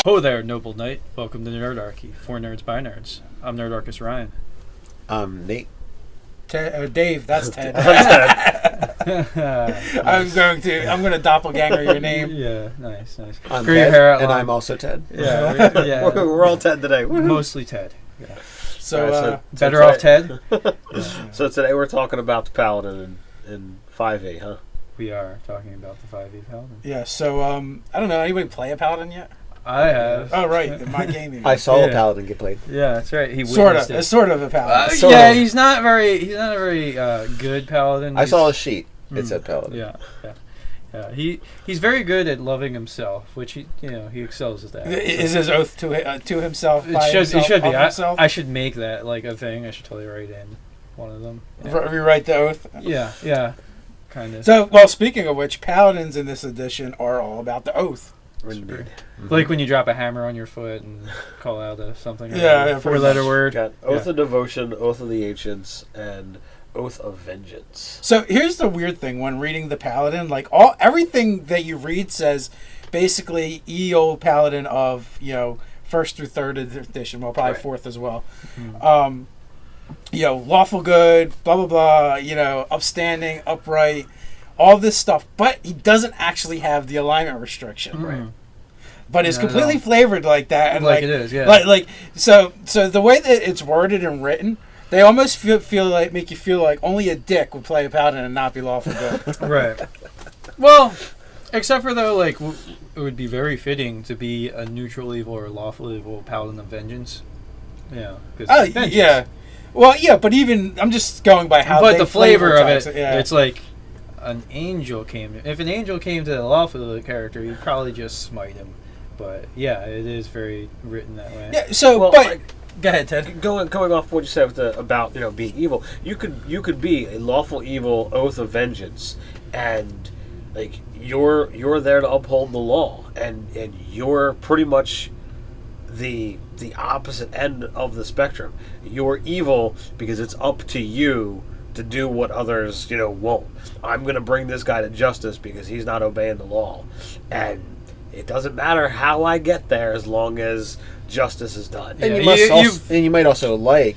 Ho there, noble knight. Welcome to Nerdarchy. For nerds by nerds. I'm Nerdarchist Ryan. Nate. Dave, that's Ted. Nice. I'm gonna doppelganger your name. Yeah, nice. I'm Great Ted, hair and outline. I'm also Ted. Yeah, We're all Ted today. Woo-hoo. mostly Ted. Yeah. So, Alright, Better off Ted. So today we're talking about the Paladin in 5e, huh? We are talking about the 5e Paladin. yeah. So, I don't know. Anybody play a paladin yet? I have. Oh, right. In my game, you I saw Yeah. a Paladin get played. Yeah, that's right. He sort witnessed of. it. It's sort of a paladin. Sort Yeah, of. he's not a very good paladin. I saw a sheet. It Mm. said Paladin. Yeah. He's very good at loving himself, which he excels at that. Is his oath to himself? By It should be. of himself? I should make that like a thing. I should totally write in one of them. Rewrite the oath. Yeah, kind of. So, well, speaking of which, paladins in this edition are all about the oath. Indeed. Like when you drop a hammer on your foot and call out something. Yeah, four-letter pretty word. Got Oath Yeah. of Devotion, Oath of the Ancients, and Oath of Vengeance. So here's the weird thing when reading the paladin, like everything that you read says basically old paladin of first through third edition, well probably Right. fourth as well. Mhm. Lawful good, blah blah blah, upstanding, upright, all this stuff, but he doesn't actually have the alignment restriction. Mm. But it's Not at completely all. flavored like that, and Like it is, yeah. Like so the way that it's worded and written, they almost make you feel like only a dick would play a paladin and not be lawful good. Right. Well, except for though, like it would be very fitting to be a neutral evil or lawful evil paladin of vengeance. Yeah. 'Cause vengeance. Yeah. Well, yeah, but even I'm just going by how. But they the flavor of it, yeah. it's like an angel came. If an angel came to the lawful character, you'd probably just smite him. But yeah, it is very written that way. Yeah. So, Well, but like, go ahead, Ted. Going off what you said about being evil, you could be a lawful evil, Oath of Vengeance, and like you're there to uphold the law, and you're pretty much the opposite end of the spectrum. You're evil because it's up to you to do what others won't. I'm going to bring this guy to justice because he's not obeying the law, and it doesn't matter how I get there as long as justice is done. Yeah. And you might also like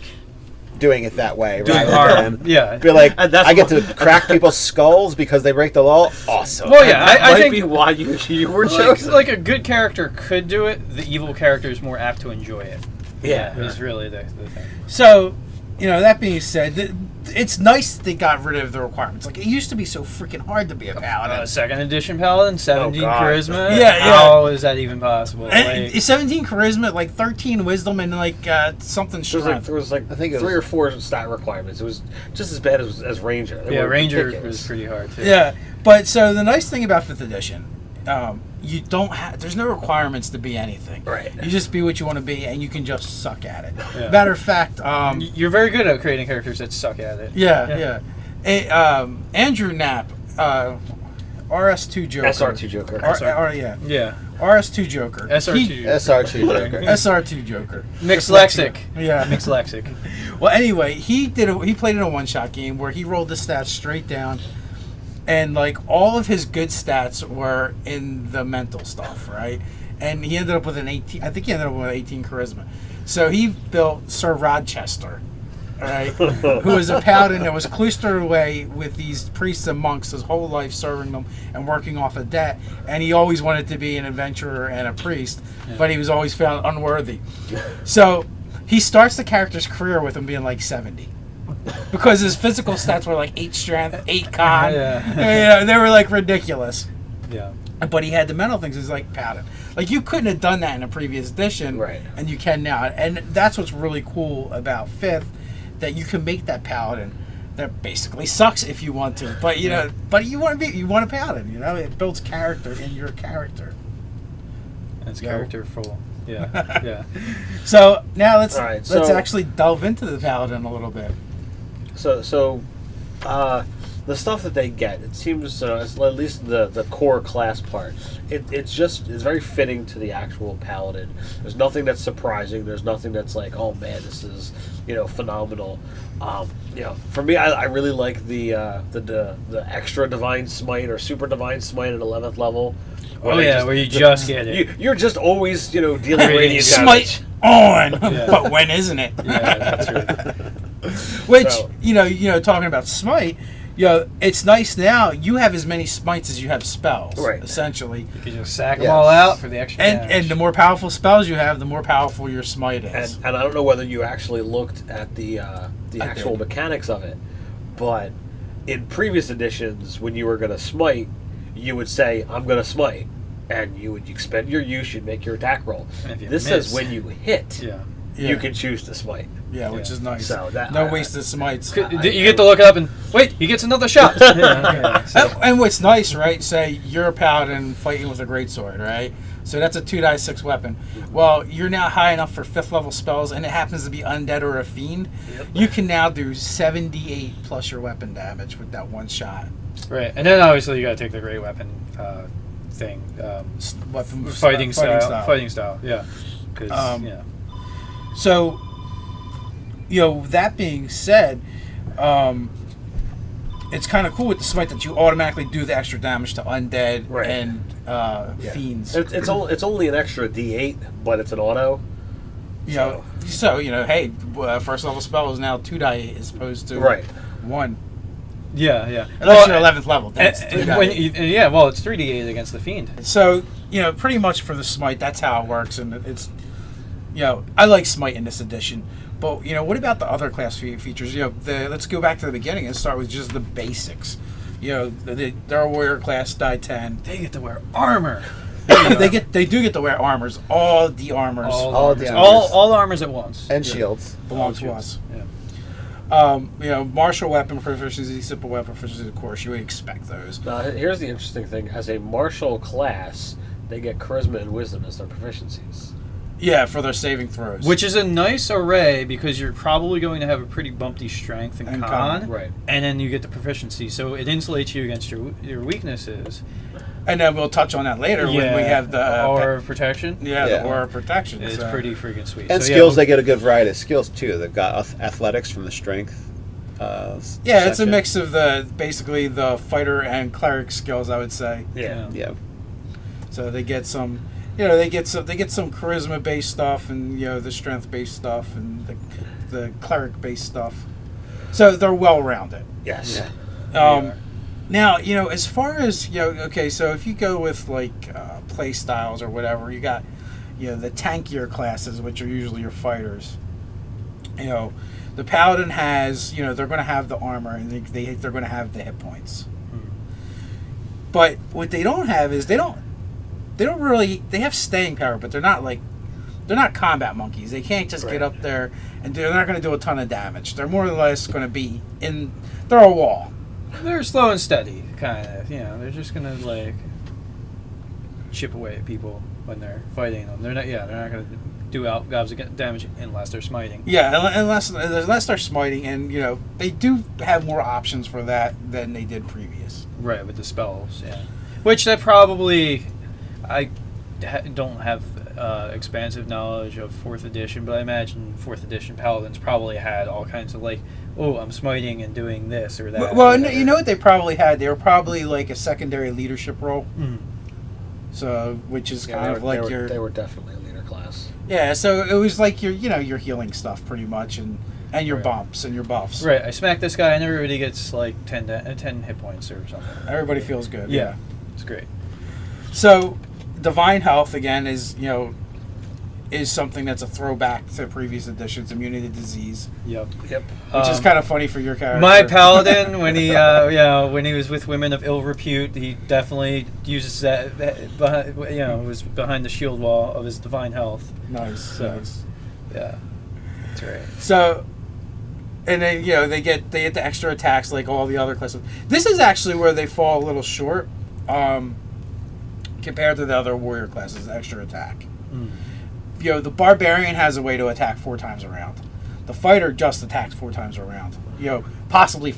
doing it that way, Doing rather harm. than Yeah. be like, And that's I get what- to crack people's skulls because they break the law. Awesome. Well, yeah, That I might think be why you were like, chosen. like a good character could do it. The evil character is more apt to enjoy it. Yeah. Is really the thing. So, that being said, it's nice they got rid of the requirements. Like it used to be so freaking hard to be a paladin. Second edition paladin, 17 God. charisma. Yeah. How is that even possible? And Like, 17 charisma, like 13 wisdom, and like something strength. There was like I think think it three was- or four stat requirements. It was just as bad as Ranger. They yeah, were Ranger ridiculous. was pretty hard too. Yeah, but so the nice thing about 5th edition, you don't have. There's no requirements to be anything. Right. You just be what you want to be, and you can just suck at it. Yeah. Matter of fact, You're very good at creating characters that suck at it. yeah. Andrew Knapp, RS2 Joker. SR2 Joker. Yeah. RS2 Joker. SR2. SR2 Joker. SR2 Joker. Mixed lexic. Yeah. Mixed lexic. Well, anyway, he played in a one-shot game where he rolled the stats straight down, and like all of his good stats were in the mental stuff, right? And he ended up with an 18. I think he ended up with 18 charisma. So he built Sir Rochester, right? Who was a paladin that was cloistered away with these priests and monks his whole life, serving them and working off a debt. And he always wanted to be an adventurer and a priest, but he was always found unworthy. So he starts the character's career with him being like 70. Because his physical stats were like 8 strength, 8 con. Yeah. They were like ridiculous. Yeah. But he had the mental things. He's like paladin. Like you couldn't have done that in a previous edition, Right. And you can now. And that's what's really cool about 5th, that you can make that paladin that basically sucks if you want to. But but you want a paladin. It builds character in your character. That's Yo. characterful. Yeah. Yeah. So now let's All right, so- actually delve into the paladin a little bit. So, the stuff that they get, it seems, at least the core class part, it's very fitting to the actual paladin. There's nothing that's surprising. There's nothing that's like, oh man, this is phenomenal. For me, I really like the extra divine smite or super divine smite at 11th level. Where Oh they yeah, just- where you just get it. You're just always, dealing radiant Smite damage. on, Yeah. but when isn't it? Yeah, that's right. Which So- talking about smite, it's nice now. You have as many smites as you have spells, Right. essentially. You can just sack them Yes. all out for the extra And damage. the more powerful spells you have, the more powerful your smite is. And I don't know whether you actually looked at the actual did. mechanics of it, but in previous editions, when you were going to smite, you would say, "I'm going to smite," and you would expend your use, you'd make your attack roll. And if you This miss- says when you hit, yeah. you can choose to smite. Yeah, which Yeah. is nice. So that- no wasted smites. You get to look up and wait. He gets another shot. Yeah, so- And what's nice, right? Say you're a paladin fighting with a greatsword, right? So that's a 2d6 weapon. Well, you're now high enough for 5th level spells, and it happens to be undead or a fiend. Yep. You can now do 78 plus your weapon damage with that one shot. Right, and then obviously you got to take the great weapon thing, fighting style. Yeah, because So, that being said, it's kind of cool with the smite that you automatically do the extra damage to undead Right. and fiends. It's only an extra D8, but it's an auto. Hey, first level spell is now 2d8 as opposed to Right. 1. yeah. Unless you're 11th level, then it's 3d8. Well, it's 3d8 against the fiend. So, pretty much for the smite, that's how it works, and it's, I like smite in this edition. But what about the other class features? Let's go back to the beginning and start with just the basics. Their warrior class die 10. They get to wear armor. They do get to wear armors. All the armors All the all armors at once. And shields. belong to us. Yeah. Martial weapon proficiency, simple weapon proficiency. Of course, you would expect those. Now, here's the interesting thing: as a martial class, they get charisma and wisdom as their proficiencies. Yeah, for their saving throws. Which is a nice array because you're probably going to have a pretty bumpy strength and And con, con, right. And then you get the proficiency, so it insulates you against your weaknesses. and then we'll touch on that later when we have the aura of protection. the Yeah. aura of protection. It's so. pretty freaking sweet. And So, skills, yeah, they get a good variety of skills too. They've got athletics from the strength. Yeah, it's a section. mix of basically the fighter and cleric skills, I would say. Yeah. Yeah. So they get some, they get some charisma based stuff, and the strength based stuff, and the cleric based stuff. So they're well rounded. Yes. Yeah. Now, as far as okay, so if you go with like play styles or whatever, you got the tankier classes, which are usually your fighters. The paladin has, they're going to have the armor, and they're going to have the hit points. But what they don't have is they have staying power, but they're not combat monkeys. They can't just get up there, and they're not going to do a ton of damage. They're more or less going to be they're a wall. They're slow and steady, kind of. They're just gonna like chip away at people when they're fighting them. They're not gonna do gobs of damage unless they're smiting. Yeah, unless they're smiting, and they do have more options for that than they did previous. Right, with the spells, yeah. Which that probably, I don't have expansive knowledge of 4th edition, but I imagine 4th edition paladins probably had all kinds of like, oh, I'm smiting and doing this or that. Well, you know what they probably had? They were probably like a secondary leadership role. Mm. So, which is Yeah, kind of like they were definitely a leader class. Yeah, so it was like your healing stuff pretty much, and your Right. bumps and your buffs. Right, I smack this guy and everybody gets like 10 hit points or something. Everybody feels good. Yeah, it's great. So, divine health again is something that's a throwback to previous editions, immunity to disease, Yep. which is kind of funny for your character. My paladin, when he when he was with women of ill repute, he definitely uses that was behind the shield wall of his divine health. Nice. Yeah, that's right. So, and then they get the extra attacks like all the other classes. This is actually where they fall a little short compared to the other warrior classes. Extra attack. Mm. The barbarian has a way to attack 4 times a round. The fighter just attacks 4 times a round. Possibly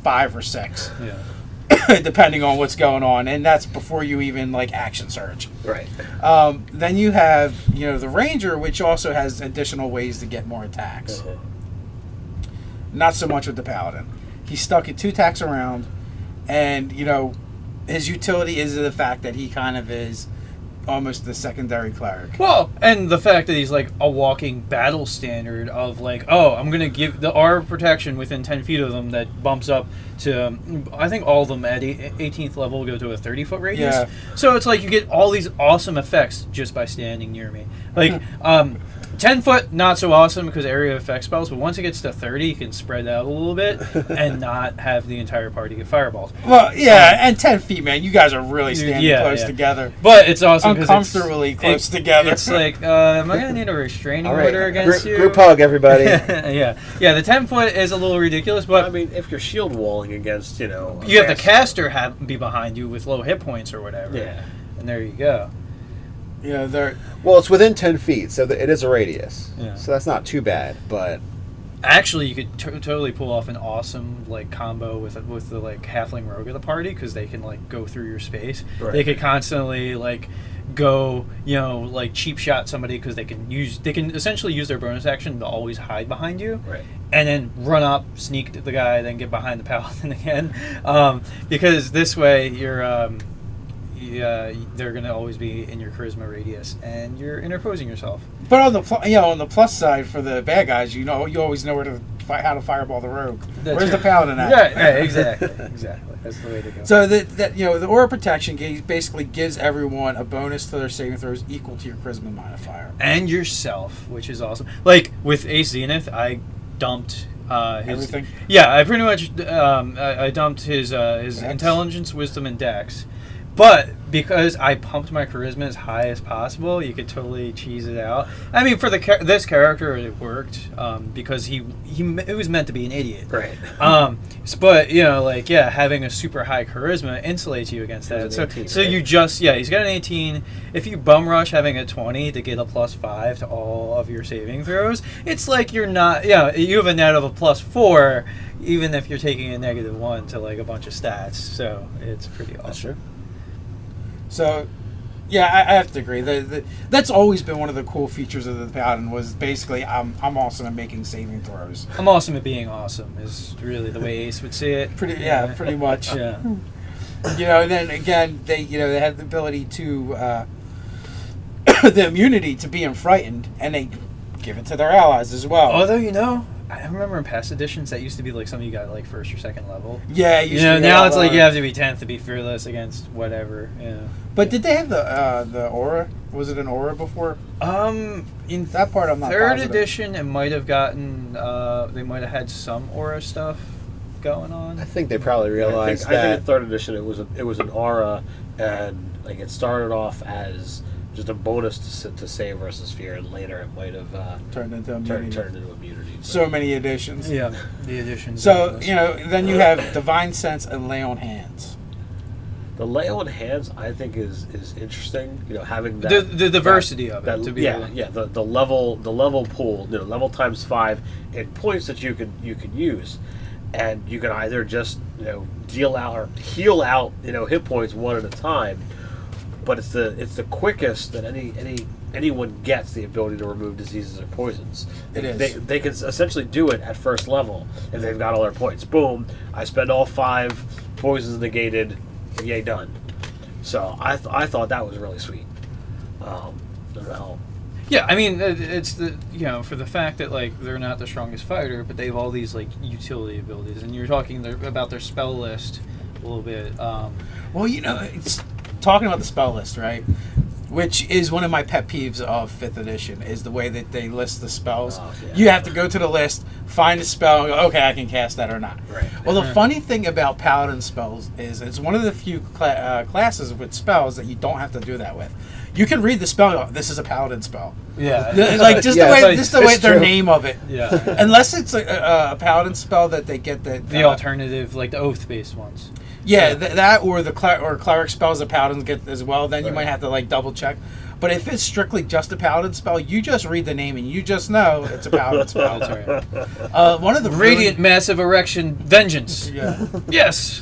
5 or 6, Yeah. depending on what's going on, and that's before you even like action surge. Right. Then you have the ranger, which also has additional ways to get more attacks. Uh-huh. Not so much with the paladin. He's stuck at 2 attacks around, and his utility is the fact that he kind of is almost the secondary cleric. Well, and the fact that he's like a walking battle standard of like, oh, I'm going to give the aura of protection within 10 feet of them that bumps up to, I think all of them at 18th level go to a 30-foot radius. Yeah. So it's like you get all these awesome effects just by standing near me. Like, 10 foot, not so awesome because area effect spells, but once it gets to 30, you can spread out a little bit and not have the entire party get fireballs. Well, yeah, and 10 feet, man. You guys are really standing close together. But it's awesome because uncomfortably close together. It's like, am I going to need a restraining order against you? Group hug, everybody. Yeah, the 10 foot is a little ridiculous, but I mean, if you're shield walling against, you know, you have the caster be behind you with low hit points or whatever. Yeah. And there you go. Yeah, they're Well, it's within 10 feet, so it is a radius. Yeah. So that's not too bad, but... Actually, you could totally pull off an awesome like combo with the like halfling rogue of the party because they can like go through your space. Right. They could constantly like go, like cheap shot somebody because they can essentially use their bonus action to always hide behind you. Right. And then run up, sneak the guy, then get behind the paladin again. Because this way you're they're going to always be in your charisma radius, and you're interposing yourself. But on the plus side for the bad guys, you always know how to fireball the rogue. Where's the paladin at? Yeah, exactly. That's the way to go. So the aura protection basically gives everyone a bonus to their saving throws equal to your charisma modifier. And yourself, which is awesome. Like with Ace Zenith, I dumped his Everything? Yeah, I pretty much I dumped his intelligence, wisdom, and dex. But because I pumped my charisma as high as possible, you could totally cheese it out. I mean, for this character, it worked because it was meant to be an idiot. Right. But having a super high charisma insulates you against that. So 18, so right? you just he's got an 18. If you bum rush having a 20 to get a +5 to all of your saving throws, it's like you're not. You have a net of a +4, even if you're taking a -1 to like a bunch of stats. So it's pretty awesome. That's true. So, yeah, I have to agree. That's always been one of the cool features of the Paladin was basically I'm awesome at making saving throws. I'm awesome at being awesome is really the way Ace would see it. Pretty much. Yeah. And then again, they had the ability to the immunity to being frightened, and they give it to their allies as well. Although I remember in past editions that used to be like something you got like 1st or 2nd level. Yeah, now it's like you have to be 10th to be fearless against whatever. But did they have the aura? Was it an aura before? In that part I'm not 3rd positive. edition, it might have gotten. They might have had some aura stuff going on. I think they probably realized I think in 3rd edition it was an aura, and like it started off as just a bonus to save versus fear, and later it might have turned into immunity. Turned into immunity. So many additions. Yeah, the additions. So then you have Divine Sense and Lay on Hands. The lay on hands, I think, is interesting. Having that the diversity of it. The level pool. Level times 5 in points that you can use, and you can either just deal out or heal out hit points one at a time. But it's the quickest that anyone gets the ability to remove diseases or poisons. It is. They can essentially do it at first level if they've got all their points. Boom! I spend all 5 poisons negated. Yay, done. So I thought that was really sweet. Yeah, I mean it's for the fact that like they're not the strongest fighter, but they have all these like utility abilities, and you're talking about their spell list a little bit. Well, it's talking about the spell list, right? Which is one of my pet peeves of 5th edition, is the way that they list the spells. Oh, yeah. You have to go to the list, find a spell, and go, okay, I can cast that or not. Right. Well, the funny thing about Paladin spells is it's one of the few classes with spells that you don't have to do that with. You can read the spell, this is a Paladin spell. Yeah. The way their name of it. Yeah. Unless it's a Paladin spell that they get the alternative, like the oath-based ones. Yeah, that or the cleric spells that paladins get as well. Then you might have to double check. But if it's strictly just a paladin spell, you just read the name and you just know it's a paladin spell. That's right. One of the Radiant Massive Erection Vengeance. Yeah. Yes.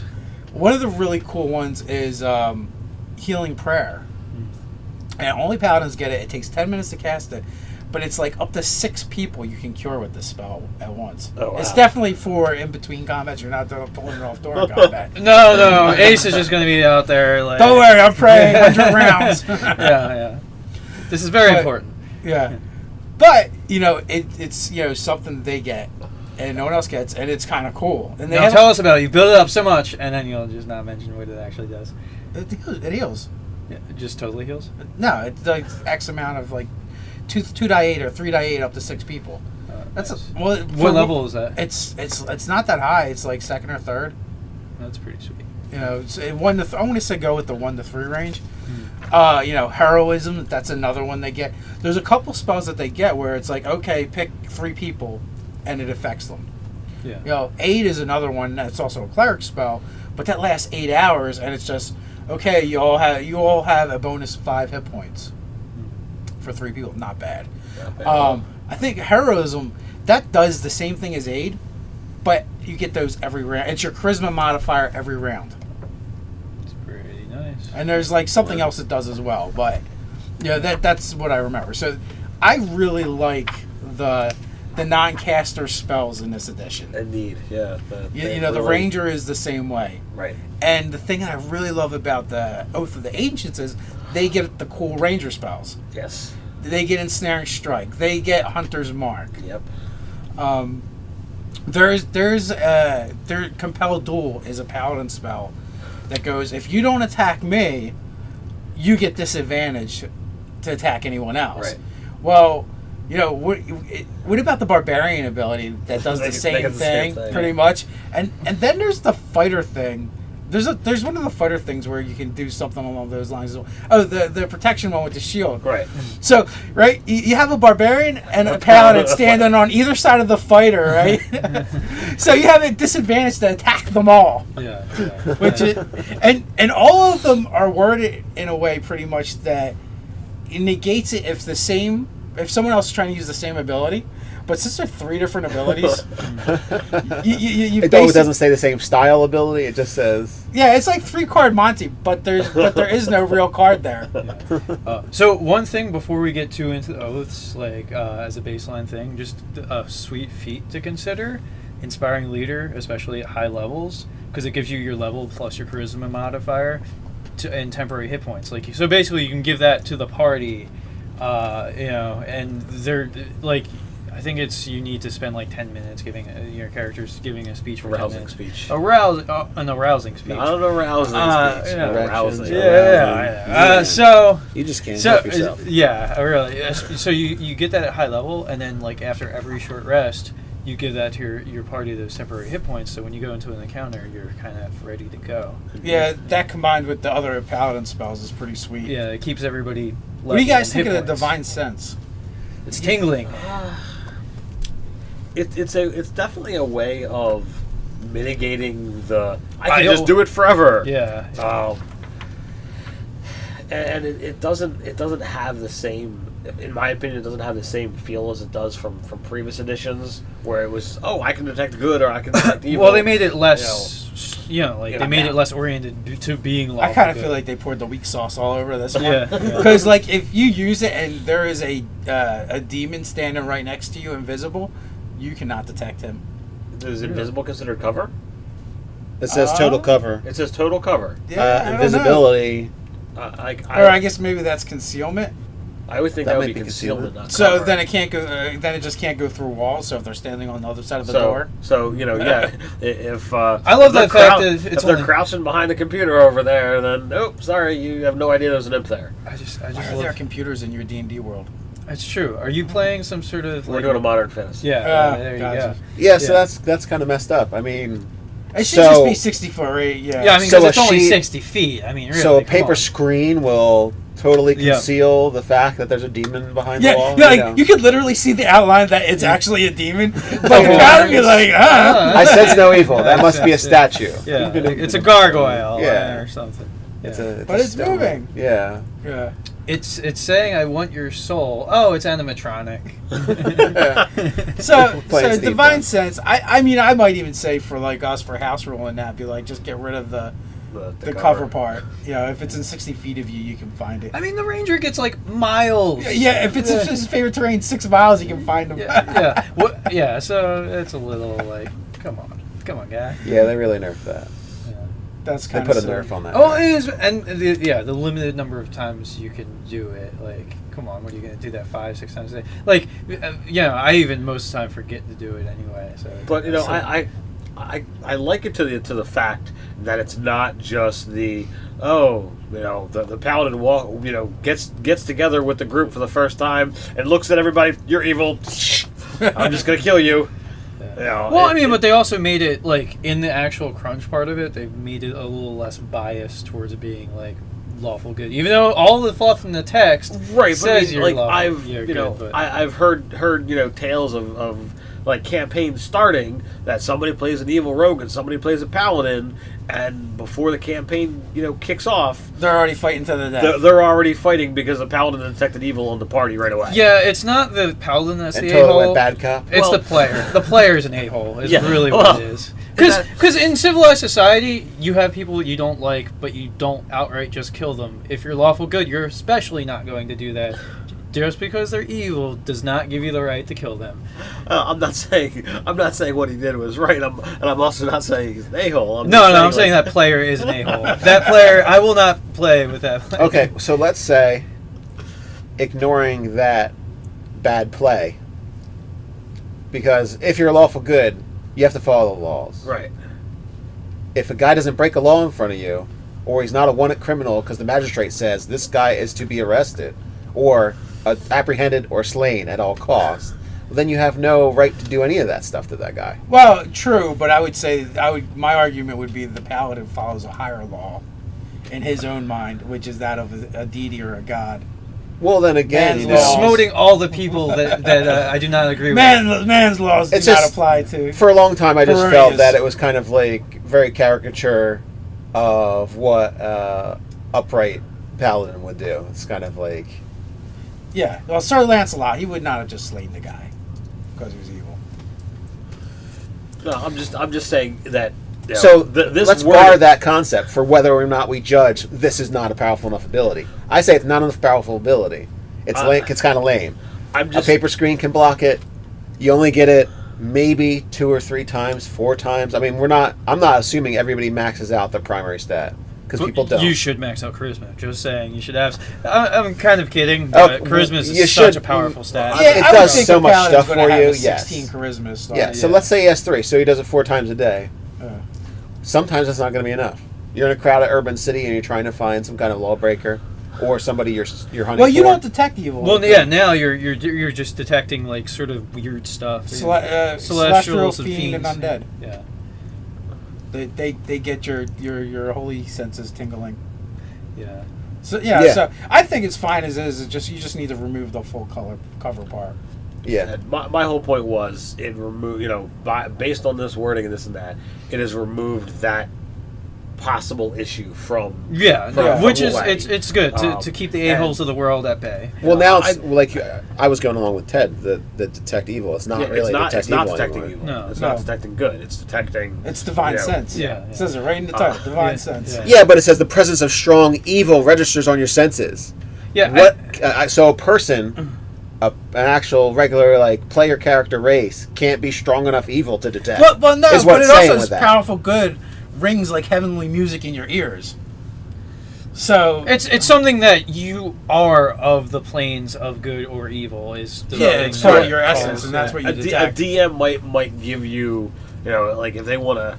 One of the really cool ones is Healing Prayer. And only paladins get it. It takes 10 minutes to cast it. but it's like up to 6 people you can cure with this spell at once. Oh, wow. It's definitely for in between combats. You're not pulling it off during combat. No, Ace is just going to be out there like. Don't worry, I'm praying 100 rounds. Yeah. This is very important. Yeah, but it's something they get and no one else gets, and it's kind of cool. And they Now tell us about it. You build it up so much, and then you'll just not mention what it actually does. It heals. Yeah, it just totally heals. No, it's like X amount of like 2d8 or 3d8 up to 6 people. That's Nice. what level is that? It's not that high. It's like 2nd or 3rd. That's pretty sweet. It's I want to say go with the 1 to 3 range. Heroism. That's another one they get. There's a couple spells that they get where it's like, okay, pick 3 people, and it affects them. Yeah. Aid is another one that's also a cleric spell, but that lasts 8 hours, and it's just okay. You all have a bonus 5 hit points for 3 people. Not bad. I think heroism that does the same thing as aid, but you get those every round. It's your charisma modifier every round. It's pretty nice. And there's like something else it does as well, but that's what I remember. So I really like the non-caster spells in this edition. Indeed, yeah. The Ranger is the same way. Right. And the thing I really love about the Oath of the Ancients is they get the cool Ranger spells. Yes. They get Ensnaring Strike. They get Hunter's Mark. Yep. There's Compel Duel is a paladin spell that goes, if you don't attack me, you get disadvantage to attack anyone else. Right. Well, what about the Barbarian ability that does the same thing, pretty much? And then there's the fighter thing. There's one of the fighter things where you can do something along those lines. Oh, the protection one with the shield. Right. So, right, you have a Barbarian and a Paladin standing on either side of the fighter, right? So you have a disadvantage to attack them all. Yeah. Which and all of them are worded in a way pretty much that it negates it if someone else is trying to use the same ability. But since they're 3 different abilities, it doesn't say the same style ability. It just says it's like 3-card Monty, but there is no real card there. Yeah. So one thing before we get too into the oaths, like as a baseline thing, just a sweet feat to consider: inspiring leader, especially at high levels, because it gives you your level plus your charisma modifier and temporary hit points. Like so, basically, you can give that to the party, and they're like. I think you need to spend like 10 minutes giving your characters giving a speech for 10 minutes. Speech. An arousing speech. Not an arousing speech. Arousing. Yeah. So you just can't help yourself. Yeah, really. So you get that at high level, and then like after every short rest, you give that to your party those temporary hit points. So when you go into an encounter, you're kind of ready to go. Yeah, that combined with the other paladin spells is pretty sweet. Yeah, it keeps everybody. What do you guys think of the Divine Sense? It's tingling. It's definitely a way of mitigating the I can just do it forever. Yeah. And it doesn't have the same, in my opinion, it doesn't have the same feel as it does from previous editions where it was I can detect good or I can detect evil. Well, they made it less. They made it less oriented to being lawful. I kind of feel like they poured the weak sauce all over this one. Yeah. Because like if you use it and there is a demon standing right next to you, invisible, you cannot detect him. Is invisible considered cover? It says total cover. It says total cover. Yeah, Invisibility. I guess maybe that's concealment. I would think that would be concealment. Not so cover. then it can't go. Then it just can't go through walls. So if they're standing on the other side of the door. So if I love that fact that if they're crouching behind the computer over there, then sorry, you have no idea there's an imp there. I just Why are there computers in your D&D world? It's true. Are you playing some sort of? We're doing a modern fantasy. Yeah. There you go. Yeah, so that's kind of messed up. I mean, it should just be 60 foot, right? Yeah. Yeah, I mean, because it's only 60 feet. I mean, really. So a paper screen will totally conceal the fact that there's a demon behind the wall. Yeah, you could literally see the outline that it's actually a demon, but you're gotta be like, I sense no evil. That must be a statue. Yeah, it's a gargoyle or something. Yeah. But it's moving. Yeah. Yeah. It's saying, "I want your soul." Oh, it's animatronic. So Divine Sense. I mean, I might even say for like us for house rule and that, be like, just get rid of the the cover part. You know, if it's in 60 feet of you, you can find it. I mean, the ranger gets like miles. Yeah, if it's his favorite terrain, 6 miles, you can find him. Yeah. So it's a little like, come on, guy. Yeah, they really nerfed that. That's They kind of put a nerf on that. Oh, it is, and the limited number of times you can do it. Like, come on, what are you gonna do that 5-6 times a day? Like, I even most of the time forget to do it anyway. So, but I like it to the fact that it's not just the paladin gets together with the group for the first time and looks at everybody. You're evil. I'm just gonna kill you. But they also made it like in the actual crunch part of it. They made it a little less biased towards it being like lawful good, even though all the fluff in the text says you're lawful. I've heard tales of like campaigns starting that somebody plays an evil rogue and somebody plays a paladin, and before the campaign kicks off, they're already fighting to the death. They're already fighting because the paladin detected evil on the party right away. Yeah, it's not the paladin that's the totally a-hole. Bad cop. It's the player. The player's an a-hole is really what it is. Because in civilized society, you have people you don't like, but you don't outright just kill them. If you're lawful good, you're especially not going to do that. Just because they're evil does not give you the right to kill them. I'm not saying what he did was right. I'm also not saying he's an a-hole. I'm saying that player is an a-hole. That player, I will not play with that player. Okay, so let's say, ignoring that bad play, because if you're lawful good, you have to follow the laws. Right. If a guy doesn't break a law in front of you, or he's not a wanted criminal because the magistrate says this guy is to be arrested, or apprehended or slain at all costs, then you have no right to do any of that stuff to that guy. Well, true, but I would say my argument would be the paladin follows a higher law in his own mind, which is that of a deity or a god. Well, then again, smoting all the people that I do not agree with. Man's laws do not apply to. For a long time, I just felt that it was kind of like very caricature of what upright paladin would do. It's kind of like. Yeah, well, Sir Lancelot, he would not have just slain the guy because he was evil. No, I'm just saying that. Let's bar that concept for whether or not we judge this is not a powerful enough ability. I say it's not enough powerful ability. It's kind of lame. A paper screen can block it. You only get it maybe 2 or 3 times, 4 times. I mean, I'm not assuming everybody maxes out their primary stat. Because people don't. You should max out charisma. Just saying, you should have. I'm kind of kidding, but charisma is such a powerful stat. Yeah, it does so much stuff for you. 16 charisma stuff. Yeah, so let's say he has 3, so he does it 4 times a day. Sometimes that's not going to be enough. You're in a crowded urban city and you're trying to find some kind of lawbreaker or somebody you're hunting. Well, you don't detect evil. Well, yeah, now you're just detecting like sort of weird stuff. Celestials, fiend, and undead. Yeah. They get your holy senses tingling. Yeah. So so I think it's fine as is. You just need to remove the full cover part. Yeah. And my whole point was it removed. Based on this wording and this and that, it has removed that possible issue from. Which is it's good to keep the a-holes of the world at bay. Well, now it's like I was going along with Ted. The detect evil. It's not really detect evil detecting anymore. evil. No, it's not detecting good. It's detecting. It's divine sense. Yeah. It says it right in the title. Divine sense. Yeah, but it says the presence of strong evil registers on your senses. Yeah. So a person. An actual regular player character race can't be strong enough evil to detect. Well, no, but it also has powerful good rings like heavenly music in your ears. So it's something that you are of the planes of good or evil is. It's part of your essence, and that's what you detect. A DM might give you if they want to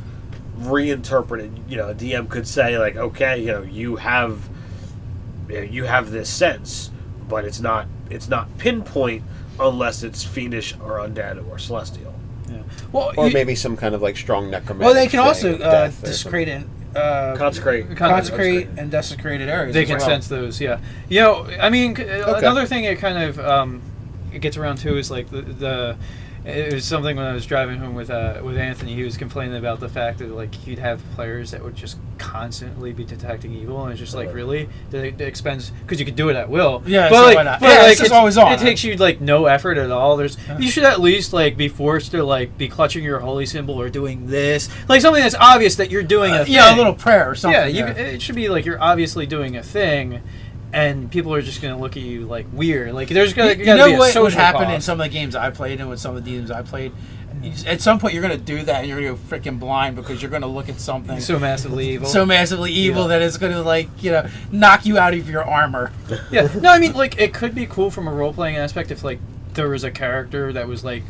reinterpret it. A DM could say okay, you have this sense, but it's not pinpoint unless it's fiendish or undead or celestial. Yeah. Well, or maybe some kind of strong necromantic. Well, they can also desecrate and consecrate and desecrated areas. They can sense those. Yeah. I mean, another thing it kind of it gets around to is the It was something when I was driving home with Anthony. He was complaining about the fact that like he'd have players that would just constantly be detecting evil, and it's just like really it expends because you could do it at will. Yeah, but so like, why not? but, Yeah, like, it's just always on. It takes you like no effort at all. You should at least like be forced to like be clutching your holy symbol or doing this, like something that's obvious that you're doing a thing. Yeah, a little prayer or something. Yeah, it should be like you're obviously doing a thing. And people are just going to look at you like weird. Like there's going to be a social what would happen cost. in some of the games I played and with some of the games I played? At some point, you're going to do that, and you're going to go freaking blind because you're going to look at something so massively evil, that it's going to like knock you out of your armor. Yeah, no, I mean like it could be cool from a role playing aspect if like there was a character that was like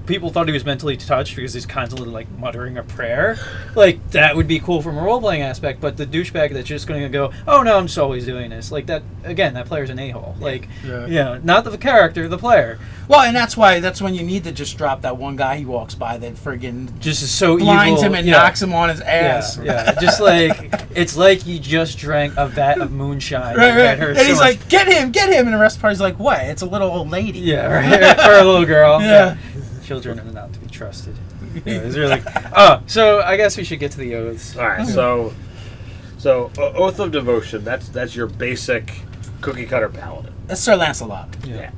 people thought he was mentally touched because he's constantly like muttering a prayer. Like that would be cool from a role playing aspect. But the douchebag that's just going to go, oh no, I'm just always doing this. Like that again, that player's an a-hole. Like not the character, the player. Well, and that's when you need to just drop that one guy he walks by that friggin' just is so blinds evil. him and knocks him on his ass. Yeah. Just like it's like he just drank a vat of moonshine. Right. And he's like, get him, and the rest of the party's like, what? It's a little old lady. Yeah, right. Or a little girl. Yeah. Children are not to be trusted. It's really. So I guess we should get to the oaths. All right, so Oath of Devotion. That's your basic cookie cutter paladin. That's Sir Lancelot. Yeah.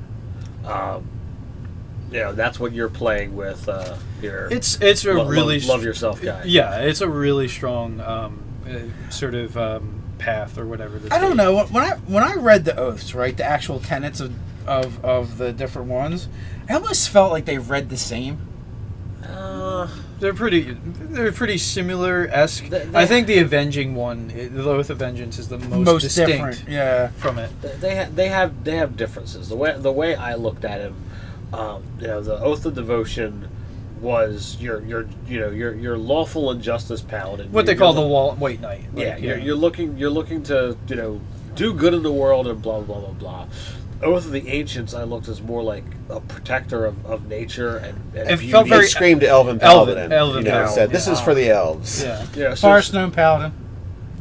That's what you're playing with. Your it's a really love yourself guy. Yeah, it's a really strong sort of path or whatever. I don't know when I read the oaths, right, the actual tenets of the different ones, I almost felt like they read the same. They're pretty similar-esque. I think the Avenging one, the Oath of Vengeance, is the most distinct from it. They have differences. The way I looked at him, the Oath of Devotion was your lawful and justice paladin. What they call the White Knight. Like, you're looking to do good in the world and blah blah blah blah. Oath of the Ancients, I looked as more like a protector of nature and it beauty. felt very it screamed Elven Paladin. Elven Paladin. Said, this is for the elves. Yeah. Forest Gnome Paladin.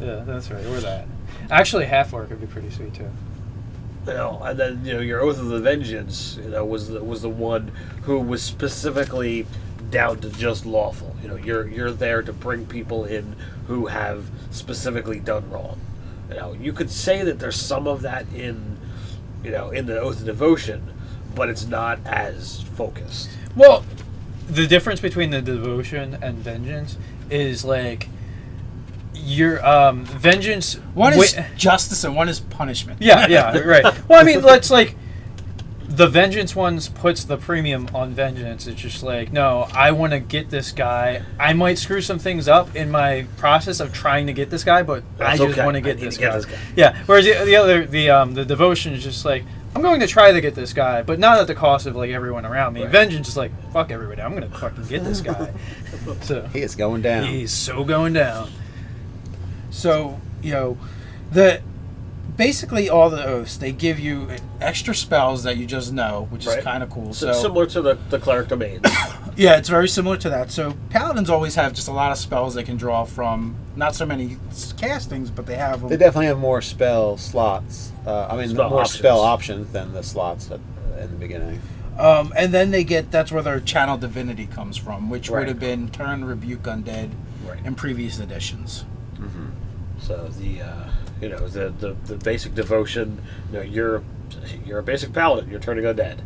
Yeah, that's right. Or that. Actually, Half-Orc would be pretty sweet too. And then your Oath of the Vengeance, was the one who was specifically down to just lawful. You're there to bring people in who have specifically done wrong. You could say that there's some of that in the Oath of Devotion, but it's not as focused. Well, the difference between the Devotion and Vengeance is like your Vengeance. One is justice and one is punishment. Yeah, right. Well, I mean, let's like the Vengeance ones puts the premium on Vengeance. It's just like, no, I want to get this guy. I might screw some things up in my process of trying to get this guy, but I just want to get this guy. Yeah. Whereas the Devotion is just like, I'm going to try to get this guy, but not at the cost of like everyone around me. Right. Vengeance is like, fuck everybody. I'm going to fucking get this guy. So he is going down. He's so going down. So basically all the oaths, they give you extra spells that you just know, which is kind of cool. So similar to the cleric domains. Yeah, it's very similar to that. So paladins always have just a lot of spells they can draw from. Not so many castings, but they have them. They definitely have more spell slots. Spell options than the slots in the beginning. And then that's where their channel divinity comes from, which would have been turn, rebuke, undead in previous editions. Mm-hmm. So the basic devotion, you're a basic paladin. You're turning undead.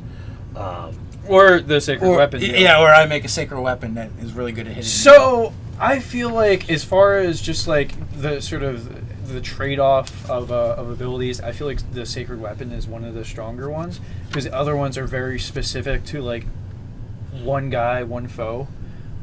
Or the sacred weapon. Yeah, or I make a sacred weapon that is really good at hitting. So I feel like, as far as just like the sort of the trade-off of abilities, I feel like the sacred weapon is one of the stronger ones, because the other ones are very specific to like one guy, one foe.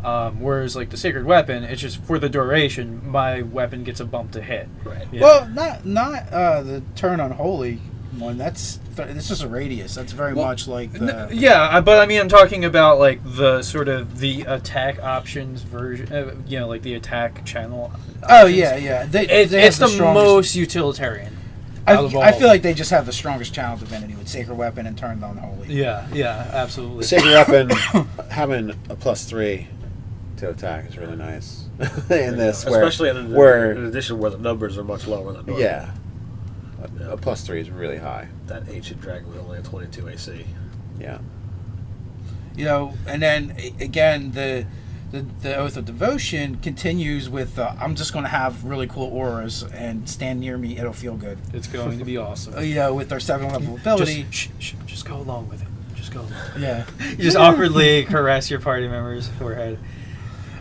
Whereas like the sacred weapon, it's just for the duration. My weapon gets a bump to hit. Right. Yeah. Well, not the turn unholy one. It's just a radius. That's very much like the... Yeah, but I mean, I'm talking about like the sort of the attack options version. Like the attack channel. Oh yeah. It's the most utilitarian. I feel like they just have the strongest channel divinity with sacred weapon and turn unholy. Yeah, absolutely. The sacred weapon having a +3 to attack is really nice in this, especially in addition where the numbers are much lower than normal. Yeah, a +3 is really high. That ancient dragon with only a 22 AC. Yeah. And then again the Oath of Devotion continues with I'm just going to have really cool auras and stand near me, it'll feel good. It's going to be awesome. With their 7th level ability. Just go along with it. Just go along. Yeah. You just awkwardly caress your party member's forehead.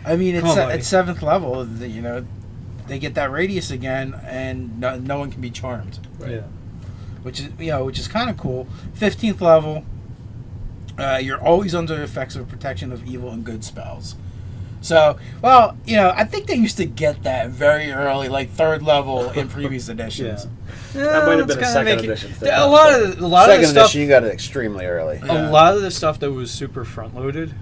I mean, it's 7th level, they get that radius again, and no one can be charmed. Right. Yeah. Which is kind of cool. 15th level, you're always under the effects of protection of evil and good spells. So, I think they used to get that very early, like 3rd level in previous editions. Yeah. That might have been a 2nd edition thing. A lot of the stuff. 2nd edition, you got it extremely early. A lot of the stuff that was super front loaded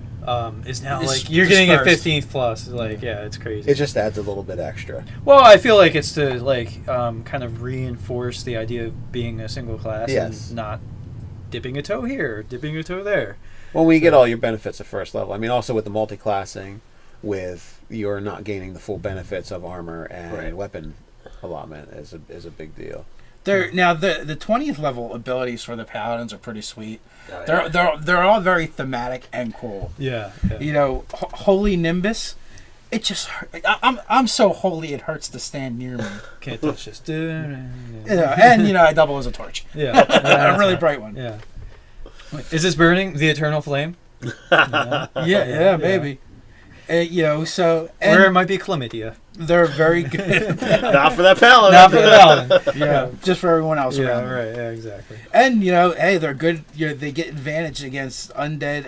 is now you're getting a 15th plus. It's crazy. It just adds a little bit extra. Well, I feel like it's to kind of reinforce the idea of being a single class and not dipping a toe here, dipping a toe there. Well, we get all your benefits at 1st level. I mean, also with the multiclassing, with you're not gaining the full benefits of armor and weapon allotment is a big deal. Now the 20th level abilities for the paladins are pretty sweet. They're all very thematic and cool. Yeah. Holy Nimbus. It just I'm so holy it hurts to stand near me. Can't touch this. And I double as a torch. Yeah. A really bright one. Yeah. Is this burning the eternal flame? Yeah, maybe. Or it might be chlamydia. They're very good. Not for that paladin. Not for the paladin. Just for everyone else around. Yeah, right. Yeah, exactly. And hey, they're good. They get advantage against undead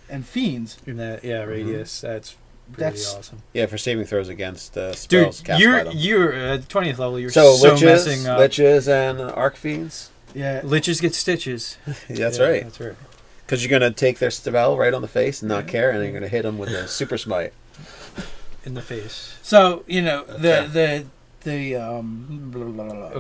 and fiends. In that radius, that's awesome. Yeah, for saving throws against spells Dude, cast by them. you're at 20th level. You're so messing up. Liches and archfiends. Yeah, Liches get stitches. That's right. That's right. Because you're going to take their spell right on the face and not care, and then you're going to hit them with a super smite. In the face. So, the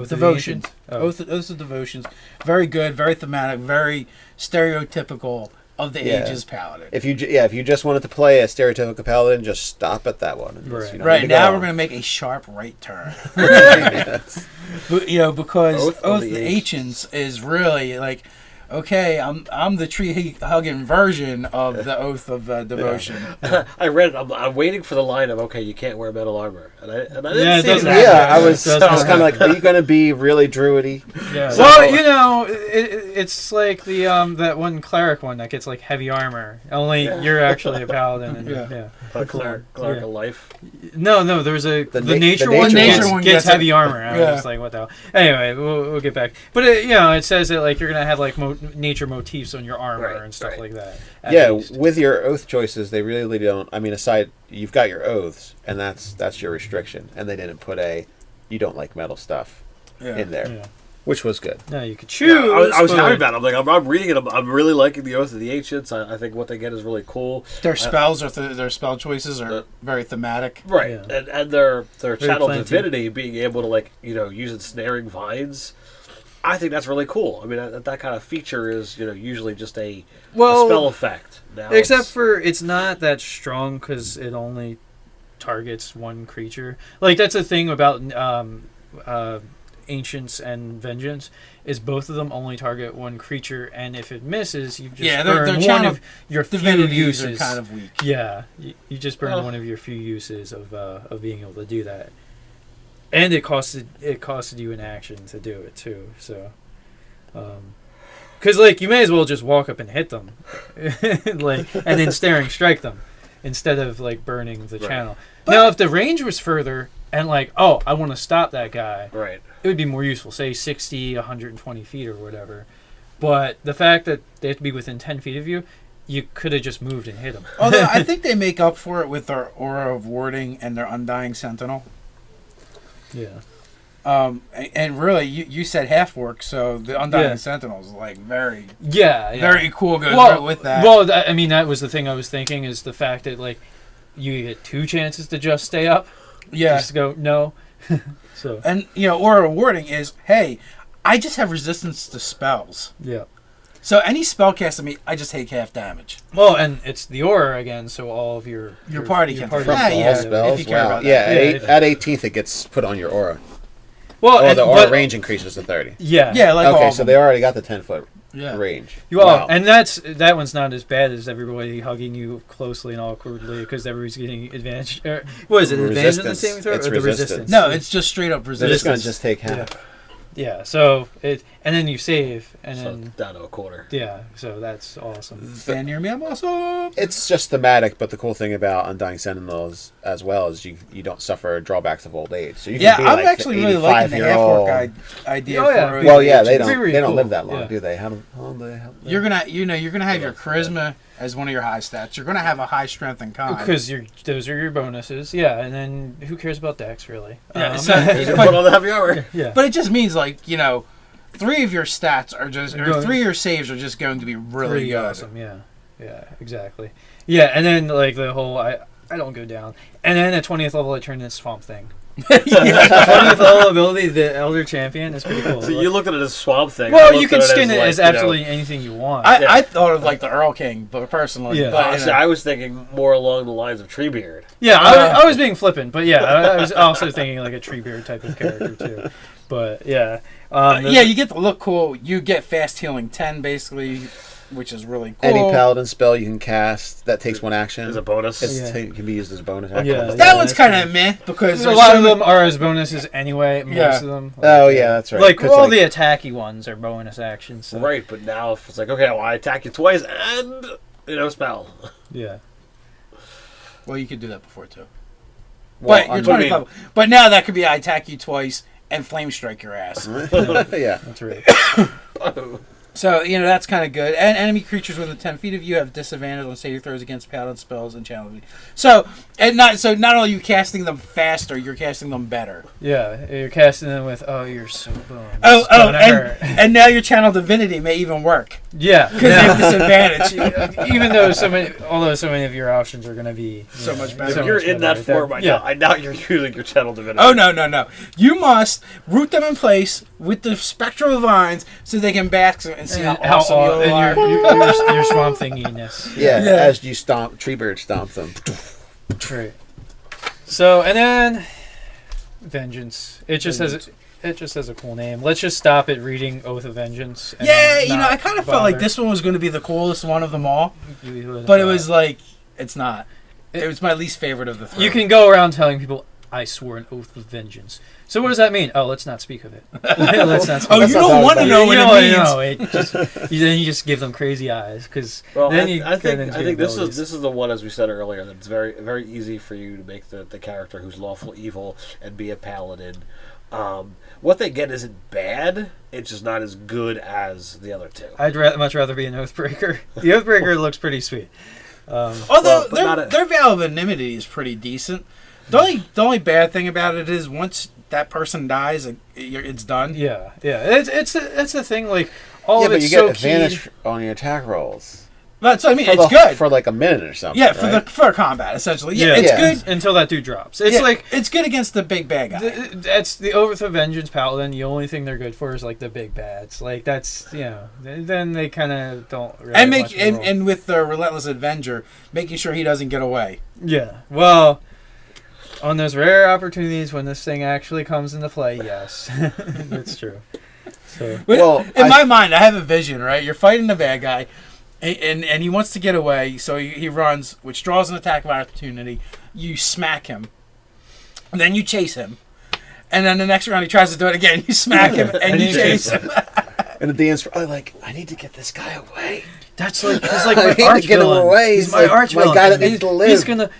devotions. Oath of Devotions. Very good, very thematic, very stereotypical of the ages paladin. If you just wanted to play a stereotypical paladin, just stop at that one. Right. Now we're going to make a sharp right turn. Because Oath of the Ancients is really like, okay, I'm the tree hugging version of the Oath of Devotion. Yeah. I read it. I'm waiting for the line of you can't wear metal armor, and I didn't see doesn't that. Yeah, I was kind of like, are you going to be really druidy? Yeah. Well, it's like the that one cleric one that gets like heavy armor. Only you're actually a paladin. And, A cleric of life. No. There's the nature one gets heavy armor. I was just like, what the hell? Anyway, we'll get back. But it says that like you're gonna have like nature motifs on your armor and stuff like that. With your oath choices, they really don't. I mean, aside, you've got your oaths, and that's your restriction, and they didn't put you don't like metal stuff in there. Yeah. Which was good. No, you could choose. Yeah, I was happy about it. I'm like, I'm reading it. I'm really liking the Oath of the Ancients. I think what they get is really cool. Their spells their spell choices are very thematic, right? Yeah. And their channel divinity being able to use ensnaring vines. I think that's really cool. I mean, that kind of feature is usually just a spell effect. Now except for it's not that strong because it only targets one creature. Like that's a thing about Ancients and Vengeance is both of them only target one creature, and if it misses, you just burn one of your few uses. Are kind of weak. Yeah, you just burn one of your few uses of being able to do that, and it costed you an action to do it too. So, because you may as well just walk up and hit them, and then strike them instead of burning the channel. But now, if the range was further. And I want to stop that guy. Right. It would be more useful, say 60, 120 feet or whatever. But the fact that they have to be within 10 feet of you, you could have just moved and hit them. Although I think they make up for it with their Aura of Warding and their Undying Sentinel. Yeah. And really, you said half orc, so the Undying Sentinel is very very cool. Good with that. Well, that was the thing I was thinking is the fact that you get 2 chances to just stay up. Yeah. Just go, no. So. And, Aura Warding is, hey, I just have resistance to spells. Yeah. So any spell cast on me, I just take half damage. Well, and it's the aura again, so all of your party can spells. If you care about that. At 18th, it gets put on your aura. Well, the aura range increases to 30. Yeah. Yeah, like Okay, all so of they them. already got the 10-foot Yeah. range. Well, Wow. and that one's not as bad as everybody hugging you closely and awkwardly because everybody's getting advantage. What is it? Advantage in the saving throw? It's or the resistance. No, it's just straight up They're resistance. just going to just take half. Yeah. So and then you save, and So then down to a quarter. yeah. So that's awesome. Stand near me, I'm awesome. It's just thematic, but the cool thing about Undying Sentinels as well is you don't suffer drawbacks of old age. So you Yeah, can be I'm like actually the really liking the 85-year-old. half-orc idea. Oh, yeah. for Well, yeah, they It's really don't cool. live that long, Yeah. do they? How long do they have? You're gonna have your charisma as one of your high stats. You're gonna have a high strength and con. Because those are your bonuses. Yeah, and then who cares about Dex really? Yeah, Um, so- You put on the heavy armor. yeah. But it just means like 3 of your stats are just, or Going- 3 of your saves are just going to be really Pretty good. awesome. Yeah, exactly. Yeah, and then like the whole I don't go down, and then at 20th level I turn into Swamp Thing. 20th level ability, the Elder Champion, is pretty cool. So you looked at it as Swamp Thing. I well, looked you can at skin it like, as absolutely anything you want. I thought of like the Earl King, but personally, Yeah. but, Honestly, I was thinking more along the lines of Treebeard. yeah, I was being flippant, but yeah, I was also thinking like a Treebeard type of character too. But yeah, yeah, you get to look cool. You get fast healing 10 basically, which is really cool. Any paladin spell you can cast that takes one action As a bonus. It can be used as a bonus action. Yeah, that one's kind of meh because a there's lot so of many- them are as bonuses anyway. Most Yeah. of them. Oh yeah, that's right. Like 'Cause, all the attacky ones are bonus actions. So. Right, but now if it's like, okay, well, I attack you twice and, spell. Yeah. Well, you could do that before too. well, But you're 20 level. But now that could be I attack you twice and flame strike your ass. yeah. That's right. So, that's kind of good. And enemy creatures within 10 feet of you have disadvantage on saving throws against paladin spells and challenge. So not only are you casting them faster, you're casting them better. Yeah, you're casting them with, oh, you're so boned. And now your channel divinity may even work Yeah. because they have disadvantage. Even though so many of your options are going to be So much better. If so you're much in better that right form, there. I doubt you're using your channel divinity. Oh, no. You must root them in place with the spectral vines so they can bask and see how awesome you are. And your swamp thinginess. Yeah, Yeah. as you Treebird stomp them. Right. So and then Vengeance. It just has a cool name. Let's just stop at reading Oath of Vengeance. And Yeah, not I kind of felt like bother. this one was going to be the coolest one of them all, You but it was like, it's not. It was my least favorite of the 3. You can go around telling people, I swore an oath of vengeance. So what does that mean? Oh, let's not speak of it. Let's not speak Oh, of you it. don't want to know what it means. No, then you just give them crazy eyes because Well, then I think this abilities. is the one, as we said earlier, that it's very very easy for you to make the character who's lawful evil and be a paladin. What they get isn't bad; it's just not as good as the other two. I'd much rather be an Oathbreaker. The Oathbreaker looks pretty sweet. Although but not their veil of anonymity is pretty decent. The only bad thing about it is once that person dies, it's done. Yeah. It's the thing. Like all Yeah, of but it's you so get advantage keyed. on your attack rolls. That's what I mean. For It's the- good. for like a minute or something. Yeah, right? for combat essentially. Yeah, it's Yeah. good. Until that dude drops. It's Yeah, like it's good against the big bad guy. that's the Oath of Vengeance Paladin. The only thing they're good for is like the big bads. Like that's then they kind of don't. Really and have much of a role. and with the Relentless Avenger, making sure he doesn't get away. Yeah. Well, on those rare opportunities when this thing actually comes into play, yes, that's true. So Well, in my mind, I have a vision. Right, you're fighting the bad guy, and he wants to get away, so he runs, which draws an attack of opportunity. You smack him, and then you chase him, and then the next round he tries to do it again. You smack him, and you chase him. and the DM's like, I need to get this guy away. that's like he's like I my need to arch get him villain. away. He's He's my like arch my villain. guy that needs to live.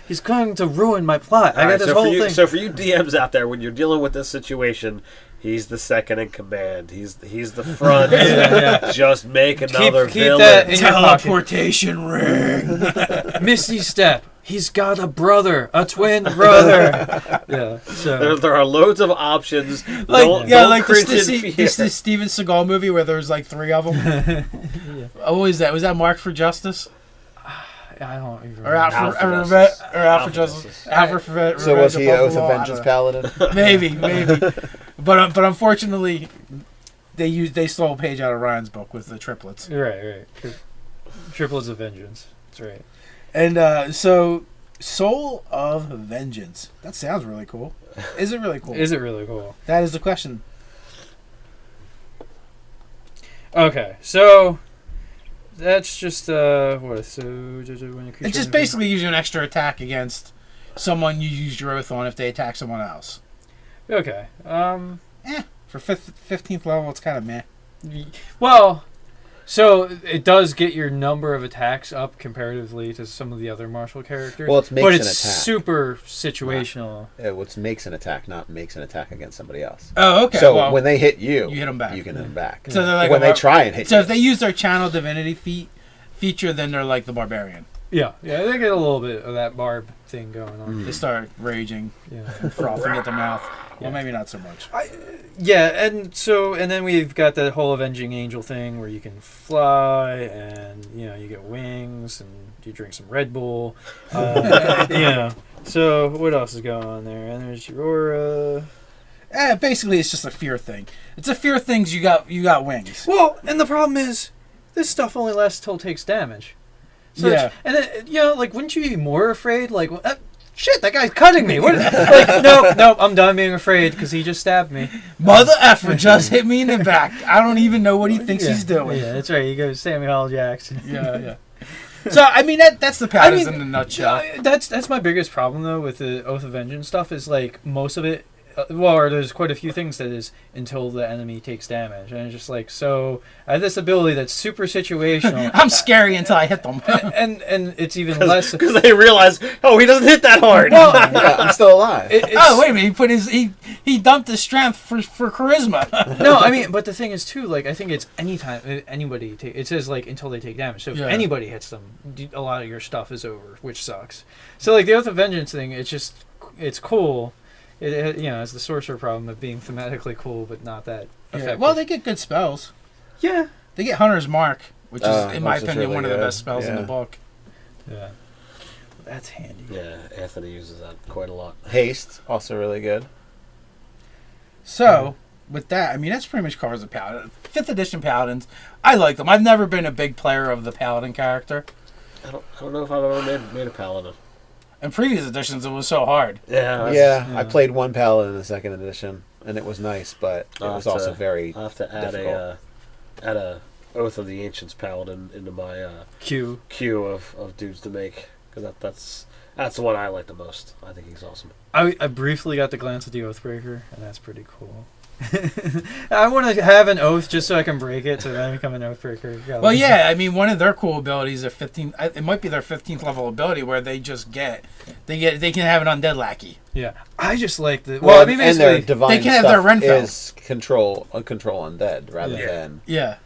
He's going to ruin my plot. I got Alright, this so whole for you, thing. So for you DMs out there, when you're dealing with this situation, he's the second in command. He's the front. Yeah. Just make another keep villain. that in your pocket. Teleportation ring. Misty Step. He's got a brother, a twin brother. Yeah. So There are loads of options. Like Don't cringe in fear. this Steven Seagal movie where there's like 3 of them. Oh, what is that? Was that Marked for Justice I don't even or Out Out for for Reve- Justice. or Out for Justice? Out for Revenge So was he of Oath Buffalo? of I Vengeance don't know. Paladin? Maybe. But unfortunately, they stole a page out of Ryan's book with the triplets. Right. Triplets of Vengeance. That's right. And so, Soul of Vengeance. That sounds really cool. Is it really cool? Is it really cool? That is the question. Okay, so that's just what? So when a creature It's just basically using an extra attack against someone you used your oath on if they attack someone else. Okay. For 15th level, it's kind of meh. Well, so it does get your number of attacks up comparatively to some of the other martial characters. Well, it makes but an it's attack. super situational. It makes an attack, not makes an attack against somebody else. Oh, okay. So well, when they hit you, you hit them back. You can hit them back. So they're like when they try and hit So you. if they use their channel divinity feature, then they're like the barbarian. Yeah, they get a little bit of that barb thing going on. They start raging, Yeah. frothing at the mouth. Well, Yeah. maybe not so much. And then we've got the whole Avenging Angel thing where you can fly and you get wings and you drink some Red Bull. So what else is going on there? And there's your Basically, it's just a fear thing. It's a fear things. You got wings. Well, and the problem is this stuff only lasts till it takes damage. So Yeah. And then, wouldn't you be more afraid? Like, shit, that guy's cutting me. What? Nope, I'm done being afraid because he just stabbed me. Mother effer just hit me in the back. I don't even know what he thinks he's doing. Yeah, that's right. He goes Samuel L. Jackson. Yeah. So I mean that's the paladins in a nutshell. That's my biggest problem though with the Oath of Vengeance stuff is like most of it. There's quite a few things that is until the enemy takes damage, and it's just like so. I have this ability that's super situational. I'm scary until I hit them. and it's even less because they realize, he doesn't hit that hard. Well, Yeah, I'm still alive. Oh wait a minute! He dumped his strength for charisma. No, I mean, but the thing is too. Like, I think it's anytime anybody it says like until they take damage. So if anybody hits them, a lot of your stuff is over, which sucks. So like the Oath of Vengeance thing, it's cool. It has the sorcerer problem of being thematically cool, but not that effective. Well, they get good spells. Yeah. They get Hunter's Mark, which is, in my which is opinion, really one of the good. best spells in the book. Yeah. That's handy. Yeah, Anthony uses that quite a lot. Haste, also really good. So, with that, I mean, that's pretty much covers the Paladin. 5th edition Paladins, I like them. I've never been a big player of the Paladin character. I don't know if I've ever made a paladin. In previous editions, it was so hard. Yeah. I played one paladin in the 2nd edition, and it was nice, but it was also very I'll have to add difficult. add a Oath of the Ancients paladin into my Q. queue of dudes to make, because that's the one I like the most. I think he's awesome. I briefly got to glance at the Oathbreaker, and that's pretty cool. I want to have an oath just so I can break it, so then I become an Oathbreaker. Well, yeah, I mean, one of their cool abilities, it might be their 15th level ability, where they just they can have an undead lackey. Yeah, I just like the. Well, I mean, and their basically, divine they can have stuff their Renfell. is control undead rather than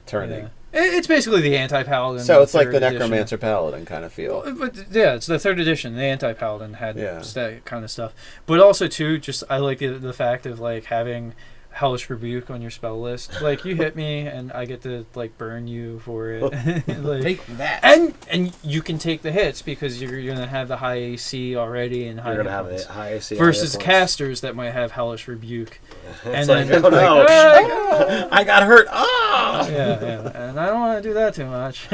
turning. It's basically the anti-paladin. So it's like the 3rd edition. necromancer paladin kind of feel. But yeah, it's the 3rd edition. The anti-paladin had Yeah. that kind of stuff, but also too, just I like the fact of like having Hellish Rebuke on your spell list. Like you hit me, and I get to like burn you for it. Like, Take that. and you can take the hits because you're gonna have the high AC already and high. You're gonna hit have points. it high AC Versus high hit casters that might have Hellish Rebuke. It's And like, then oh no, ah! I got hurt. Ah! Yeah, and I don't want to do that too much.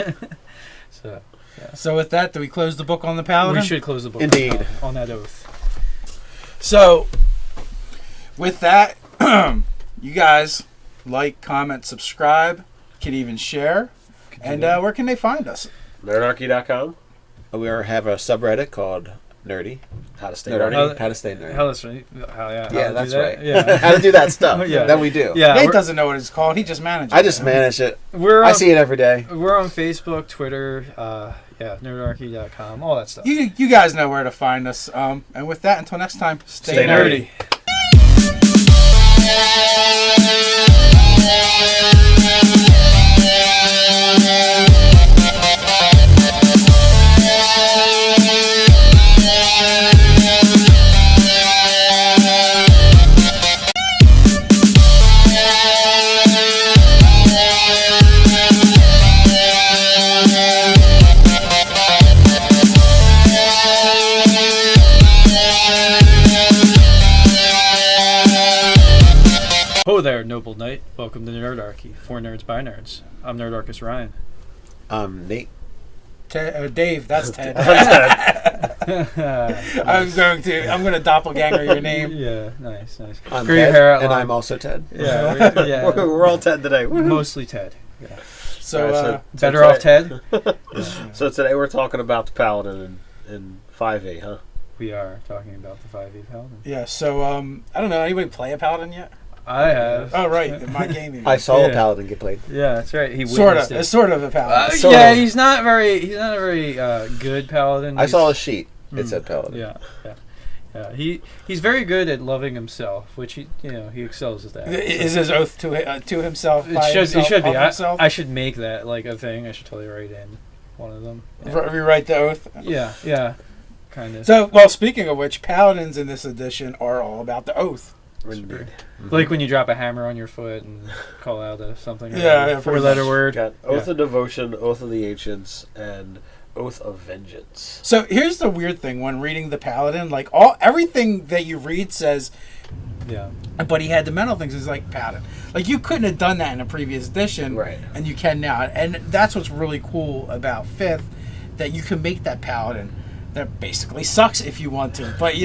So with that, do we close the book on the Paladin? We should close the book. Indeed. On that oath. So, with that, you guys like, comment, subscribe, can even share. And where can they find us? Nerdarchy.com. We have a subreddit called Nerdy. How to stay Nerdarchy. nerdy. How to stay nerdy. Hellish, right? How Yeah, to that's do that? right. Yeah. How to do that stuff. Yeah. That we do. Yeah, Nate doesn't know what it's called. He just manages I just it. manage it. We're I on, see it every day. We're on Facebook, Twitter, nerdarchy.com, all that stuff. You guys know where to find us. And with that, until next time, Stay nerdy. Ho there, noble knight. Welcome to Nerdarchy. For nerds by nerds. I'm Nerdarchus Ryan. Nate. Dave, that's Ted. I'm going to doppelganger your name. Yeah, nice. I'm Grow your Ted, hair out and long. I'm also Ted. Yeah, We're all Ted today. Woohoo. mostly Ted. So, better off Ted. So today we're talking about the Paladin in 5e, huh? We are talking about the 5e Paladin. yeah. So I don't know. Anybody play a Paladin yet? I have. Oh, right. In my game. I saw a Paladin get played. Yeah, that's right. He Sort witnessed of. it. It's sort of a Paladin. Sort Yeah, of. he's not a very good Paladin. I saw a sheet. It said Paladin. Yeah. He's very good at loving himself, which he excels at that. Is his oath to himself? It should be. Himself? I should make that like a thing. I should totally write in one of them. Yeah. Rewrite the oath. Yeah, kind of. So, well, speaking of which, Paladins in this edition are all about the oath. Like when you drop a hammer on your foot and call out something. Yeah, four-letter word. Got Oath of Devotion, Oath of the Ancients, and Oath of Vengeance. So here's the weird thing when reading the Paladin, like everything that you read says, yeah. But he had the mental things. It's like Paladin. Like you couldn't have done that in a previous edition, Right? And you can now, and that's what's really cool about Fifth, that you can make that Paladin that basically sucks if you want to, but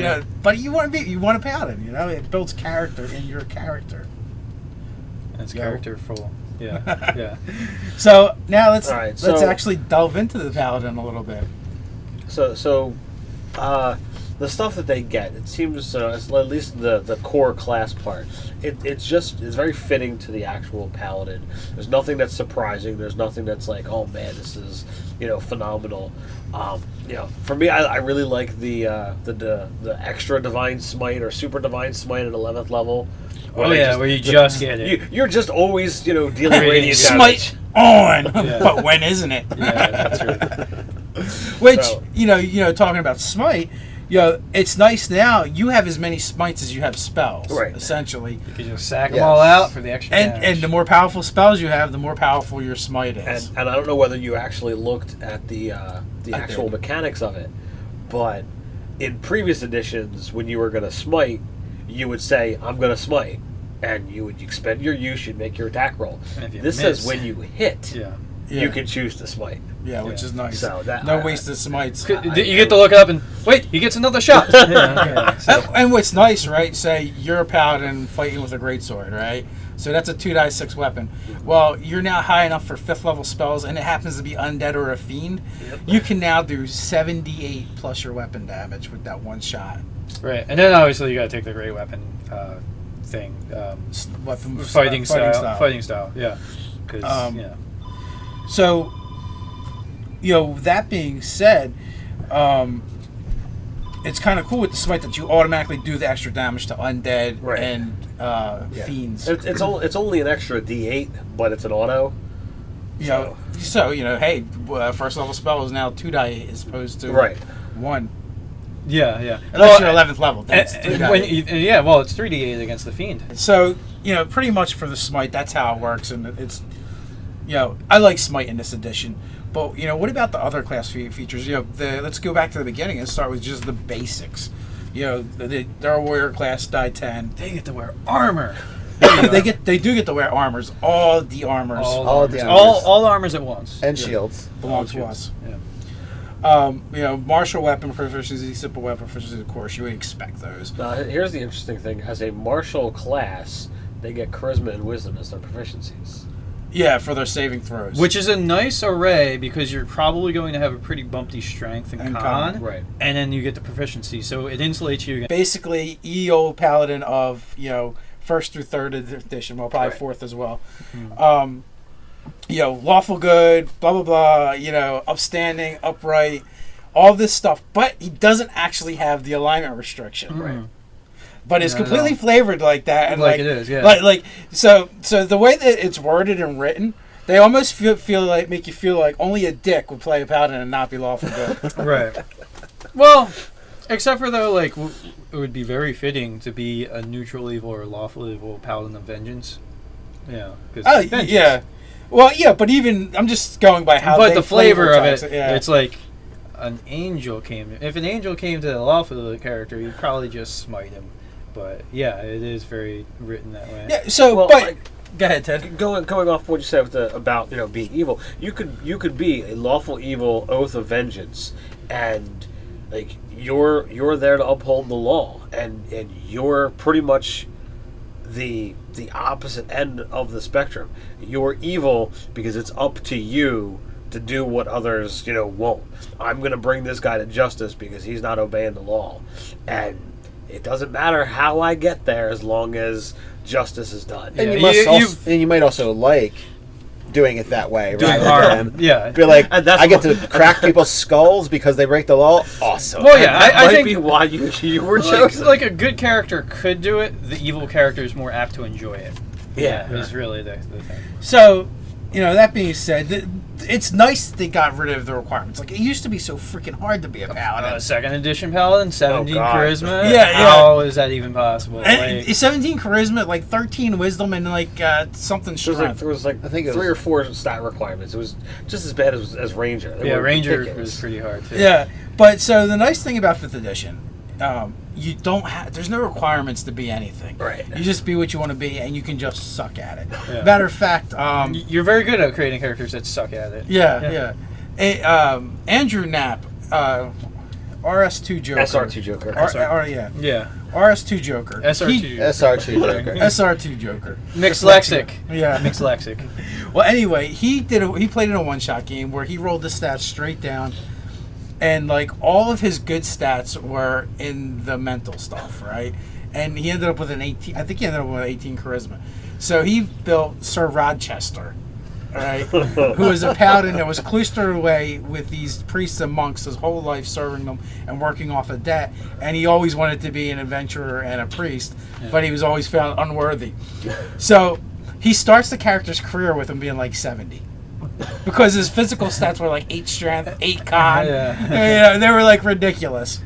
but you want a Paladin. It builds character in your character. It's characterful. Yeah. So now let's so actually delve into the Paladin a little bit. So, the stuff that they get, it seems, at least the core class part, it's very fitting to the actual Paladin. There's nothing that's surprising. There's nothing that's like, oh man, this is phenomenal. For me, I really like the extra Divine Smite or Super Divine Smite at 11th level. Where you just get it. You're just always dealing radiant Smite damage. on, but when isn't it? Yeah, that's right. Which talking about Smite, it's nice now. You have as many smites as you have spells, right? Essentially, you can just sack them all out for the extra damage. And the more powerful spells you have, the more powerful your smite is. And I don't know whether you actually looked at the actual mechanics of it, but in previous editions, when you were going to smite, you would say, "I'm going to smite," and you would expend your use, you'd make your attack roll. This says when you hit, you can choose to smite. Yeah, which is nice. So no wasted smites. You get to look it up and wait. He gets another shot. And what's nice, right? Say you're a paladin fighting with a greatsword, right? So that's a 2d6 weapon. Well, you're now high enough for 5th level spells, and it happens to be undead or a fiend. Yep. You can now do 78 plus your weapon damage with that one shot. Right, and then obviously you got to take the great weapon thing, fighting style. Yeah, because So, that being said, it's kind of cool with the smite that you automatically do the extra damage to undead and fiends. It's only an extra D8, but it's an auto. Hey, first level spell is now 2d8 as opposed to 1. Yeah. Unless you're 11th level, then it's 3d8. Well, it's 3d8 against the fiend. So, pretty much for the smite, that's how it works, and it's, I like smite in this edition. But, what about the other class features? Let's go back to the beginning and start with just the basics. Their warrior class die 10. They get to wear armor. They do get to wear armors. All the armors. All armors at once. And shields. Belong to us. Yeah. Martial weapon proficiency, simple weapon proficiency, of course, you would expect those. Here's the interesting thing. As a martial class, they get charisma and wisdom as their proficiencies. Yeah, for their saving throws. Which is a nice array because you're probably going to have a pretty bumpy strength and con. Right. And then you get the proficiency, so it insulates you. Basically, EO Paladin of, 1st through 3rd edition, well, probably 4th as well. Mm-hmm. Lawful good, blah, blah, blah, upstanding, upright, all this stuff. But he doesn't actually have the alignment restriction. Mm-hmm. Right. But it's completely flavored like that, and like it is, yeah. So the way that it's worded and written, they almost make you feel like only a dick would play a paladin and not be lawful good. Right. Well, except for though, it would be very fitting to be a neutral evil or lawful evil paladin of vengeance. Yeah. Vengeance. Yeah. Well, yeah, but even I'm just going by how. But they the flavor of it, it's like an angel came. If an angel came to the lawful character, you'd probably just smite him. But yeah, it is very written that way. Yeah. So, go ahead, Ted. Going off what you said about being evil, you could be a lawful evil, oath of vengeance, and you're there to uphold the law, and you're pretty much the opposite end of the spectrum. You're evil because it's up to you to do what others, won't. I'm going to bring this guy to justice because he's not obeying the law. And it doesn't matter how I get there as long as justice is done. And you might also like doing it that way, doing rather harm. than Yeah. be like, I get to crack people's skulls because they break the law. Awesome. Well, yeah, I might think be why you were chosen. like a good character could do it. The evil character is more apt to enjoy it. Yeah. Is really the thing. So, that being said, it's nice that they got rid of the requirements. Like, it used to be so freaking hard to be a paladin. Second edition paladin, 17 charisma. Yeah. How is that even possible? And 17 charisma, like 13 wisdom, and like something strength. There was like I think it 3 was- or 4 stat requirements. It was just as bad as Ranger. They were Ranger ridiculous. was pretty hard too. Yeah, but so the nice thing about 5th edition, you don't have. There's no requirements to be anything. Right. You just be what you want to be, and you can just suck at it. Yeah. Matter of fact, You're very good at creating characters that suck at it. yeah. Andrew Knapp, RS2 Joker. SR2 Joker. Yeah. RS2 Joker. SR2. SR2 Joker. SR2 Joker. Mixed lexic. Yeah. Mixed lexic. Well, anyway, he played in a one-shot game where he rolled the stats straight down, and like all of his good stats were in the mental stuff, right? And he ended up with an 18. I think he ended up with 18 charisma. So he built Sir Rochester, right? Who was a paladin that was cloistered away with these priests and monks his whole life, serving them and working off a debt. And he always wanted to be an adventurer and a priest, but he was always found unworthy. So he starts the character's career with him being like 70. Because his physical stats were like 8 strength, 8 con. Yeah. They were like ridiculous.